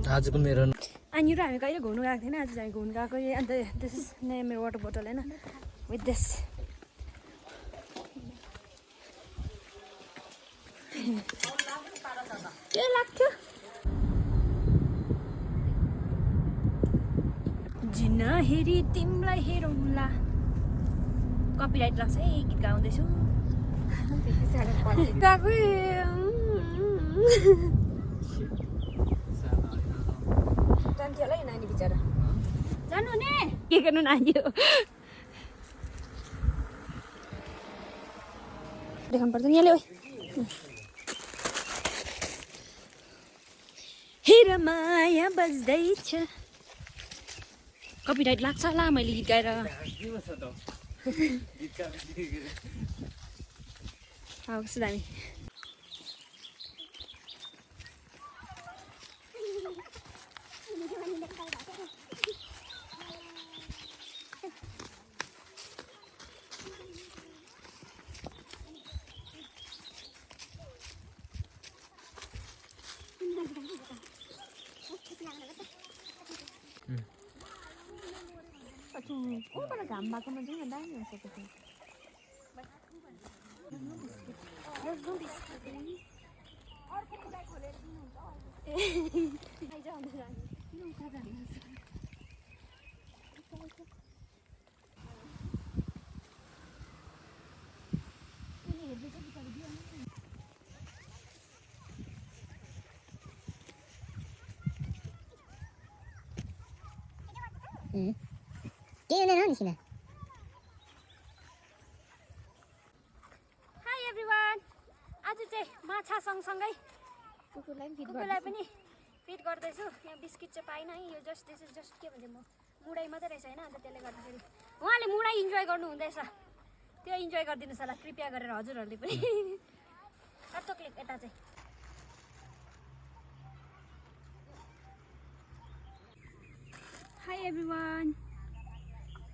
आजको मेरो अनि र हामी कहिले घुम्नु गएको थिएन आज चाहिँ घुम्नु गएको अन्त दिस इज नयाँ मेरो वाटर बोतल होइन विथ दिस के लाग्थ्यो जिन हेरी तिमीलाई हेरौँला कपिराइट लाग्छ है गीत गाउँदैछु गएको जान्थ्यो होला है नानी बिचरा जानु ने के गर्नु नानी हो देखाउनु पर्छ नि यहाँले हेर माया बज्दैछ कपिराइट लाग्छ होला मैले गीत गाएर कस्तो दामी कोबाट घाम भएकोमा जाउँ न दामी हुन्छ त्यो के हुँदैन निस्किन हाई एभ्रिवान आज चाहिँ माछा सँगसँगै कुकुरलाई पनि फिड गर्दैछु यहाँ बिस्किट चाहिँ पाइनँ है यो जस्ट दिस इज जस्ट के भन्छ म मुडाई मात्रै रहेछ होइन अन्त त्यसले गर्दाखेरि उहाँले मुडाई इन्जोय गर्नु हुँदैछ त्यो इन्जोय गरिदिनुहोस् होला कृपया गरेर हजुरहरूले पनि कस्तो क्लिक यता चाहिँ हाई एभ्रिवान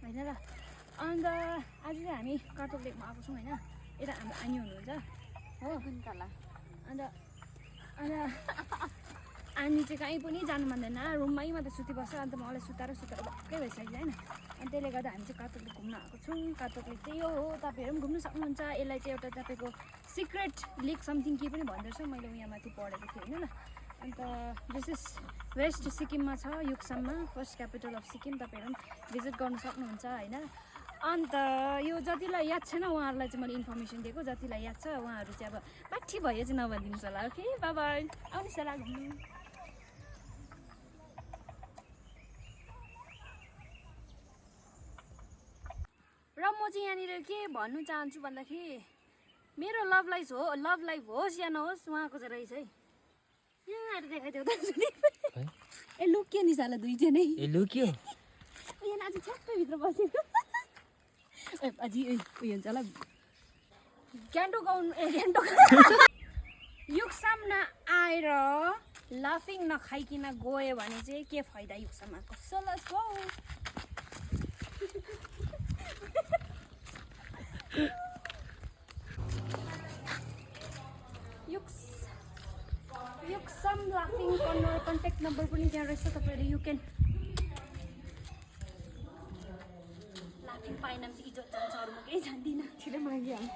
होइन र अन्त आज चाहिँ हामी कार्तोक लेकमा आएको छौँ होइन यता हाम्रो आनी हुनुहुन्छ हो अन्त आनी चाहिँ कहीँ पनि जानु मान्दैन रुममै मात्रै सुतिबस्छ अन्त मलाई सुताएर भक्कै भइसक्यो होइन अनि त्यसले गर्दा हामी चाहिँ कार्तोक लेक घुम्न आएको छौँ कार्तोक लेक चाहिँ यो हो तपाईँहरू पनि घुम्नु सक्नुहुन्छ यसलाई चाहिँ एउटा तपाईँको सिक्रेट लेक समथिङ के पनि भन्दो रहेछ मैले यहाँ माथि पढेको थिएँ होइन ल अन्त दिस इज वेस्ट सिक्किममा छ युक्सममा फर्स्ट क्यापिटल अफ सिक्किम तपाईँहरू पनि भिजिट गर्नु सक्नुहुन्छ होइन अन्त यो जतिलाई याद छैन उहाँहरूलाई चाहिँ मैले इन्फर्मेसन दिएको जतिलाई याद छ उहाँहरू चाहिँ अब पाठी भयो चाहिँ नभनिदिनुहोस् होला ओके बाबाई आउनुहोस् होला घुम्नु र म चाहिँ यहाँनिर के भन्नु चाहन्छु भन्दाखेरि मेरो लभ लाइफ होस् या नहोस् उहाँको चाहिँ रहेछ है यहाँ आएर देखाइदेऊ त ए लुक्यो नि साला दुईजना ए लुक्यो यहाँ आज छ्याक्कै भित्र बसेको अझै उयो हुन्छ होला गान्तोक युक्सम नआएर लाफिङ नखाइकन गयो भने चाहिँ के फाइदा युक्सम आएको सो लेट्स गो युक्सम लाफिङ कर्नर कन्ट्याक्ट नम्बर पनि त्यहाँ रहेछ तपाईँहरू यु क्यान लाफिङ पाएन भने चाहिँ इज्जत जान्छ अरू म केही जान्दिनँ छिटो मागिहाल्नु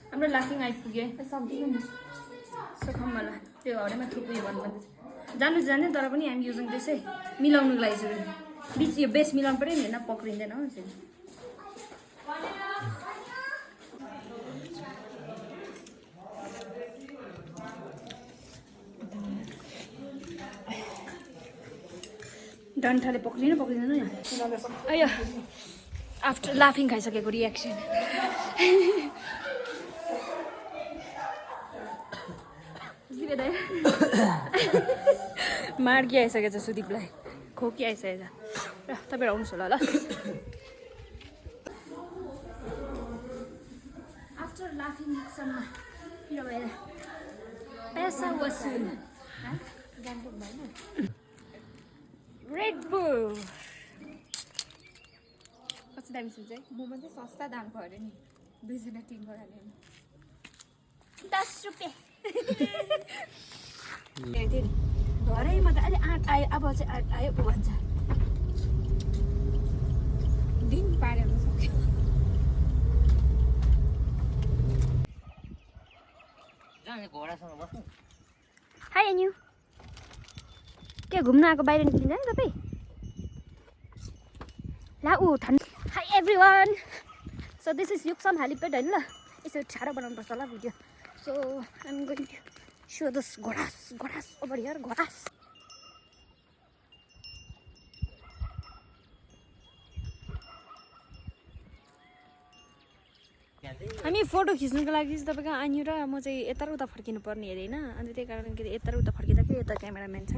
हाम्रो लाफिङ आइपुग्यो सक्दिनँ नि सुखाउँ मलाई त्यो हरेमा थुप्रो भन्दैछ जानु जाने तर पनि हामी युज त्यसै मिलाउनुको लागि चाहिँ बिच यो बेस मिलाउनु पऱ्यो नि होइन पक्रिँदैन हो यसरी डन्ठाले पक्रिँदैन यहाँ अयो आफ्टर लाफिङ खाइसकेको रियाक्सन मार्गी आइसकेको छ सुदीपलाई खोकी आइसकेको छ र तपाईँहरू आउनुहोस् होला ल आफ्टर लाफिङ युक्सममा हिरो भएर पैसा वसुल गान्तोक भएन रेड बुल कति दामी सुन्छ है म मात्रै सस्ता दामको अरे नि दुईजना टिम गराले 10 रुपियाँ घरैमा त अहिले 8 आयो अब चाहिँ 8 आयो पो भन्छ दिन पारेर सक्यो हाई एन्यु के घुम्न आएको बाहिर निक्लिँदैन तपाईँ ला ऊ hi everyone so this is Yuksom helipad होइन ल यसो छाडो बनाउनुपर्छ होला video so I'm going to show this घोडास ओभर हियर घोडास हामी फोटो खिच्नुको लागि चाहिँ तपाईँको आन्यु र म चाहिँ यता र उता फर्किनु पर्ने अरे होइन अन्त त्यही कारण यता र उता फर्किँदाखेरि यता क्यामेराम्यान छ